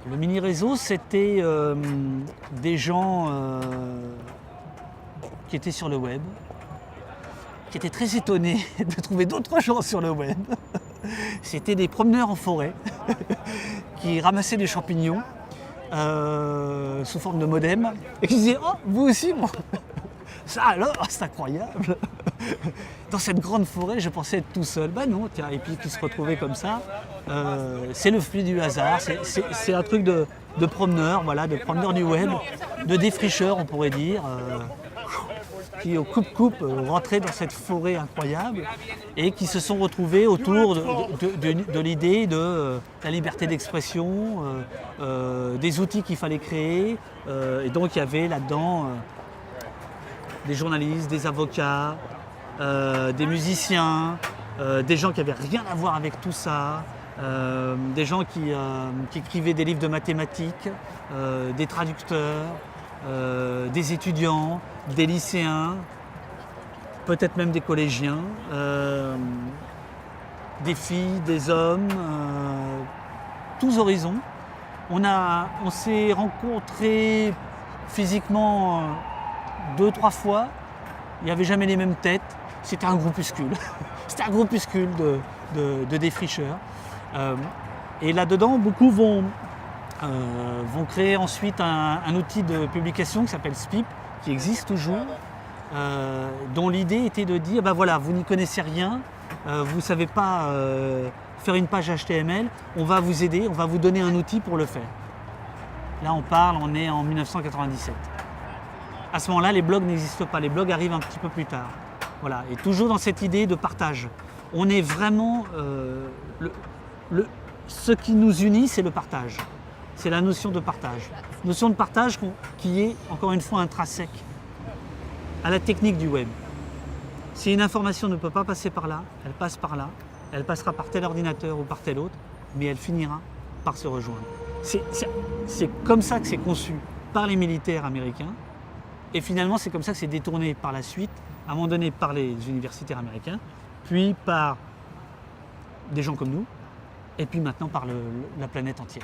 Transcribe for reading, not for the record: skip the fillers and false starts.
Le mini-réseau, c'était des gens qui étaient sur le web, qui étaient très étonnés de trouver d'autres gens sur le web. C'était des promeneurs en forêt qui ramassaient des champignons sous forme de modem et qui disaient « Oh, vous aussi bon. Ça alors, c'est incroyable. Dans cette grande forêt, je pensais être tout seul. Ben non, tiens, et puis qui se retrouvaient comme ça. C'est le fruit du hasard, c'est un truc de promeneur, voilà, de promeneur du web, de défricheur, on pourrait dire, qui au coupe-coupe rentraient dans cette forêt incroyable et qui se sont retrouvés autour de l'idée de la liberté d'expression, des outils qu'il fallait créer. Et donc il y avait là-dedans des journalistes, des avocats, des musiciens, des gens qui n'avaient rien à voir avec tout ça, des gens qui écrivaient des livres de mathématiques, des traducteurs, des étudiants, des lycéens, peut-être même des collégiens, des filles, des hommes, tous horizons. On s'est rencontrés physiquement 2-3 fois, il n'y avait jamais les mêmes têtes, c'était un groupuscule. C'était un groupuscule de défricheurs. Et là-dedans, beaucoup vont créer ensuite un outil de publication qui s'appelle SPIP, qui existe toujours, dont l'idée était de dire, ben voilà, vous n'y connaissez rien, vous ne savez pas faire une page HTML, on va vous aider, on va vous donner un outil pour le faire. Là on est en 1997. À ce moment-là, les blogs n'existent pas, les blogs arrivent un petit peu plus tard. Voilà. Et toujours dans cette idée de partage. On est vraiment... ce qui nous unit, c'est le partage. C'est la notion de partage. Notion de partage qui est, encore une fois, intrinsèque à la technique du web. Si une information ne peut pas passer par là, elle passe par là, elle passera par tel ordinateur ou par tel autre, mais elle finira par se rejoindre. C'est comme ça que c'est conçu par les militaires américains. Et finalement, c'est comme ça que c'est détourné par la suite, à un moment donné par les universitaires américains, puis par des gens comme nous, et puis maintenant par la planète entière.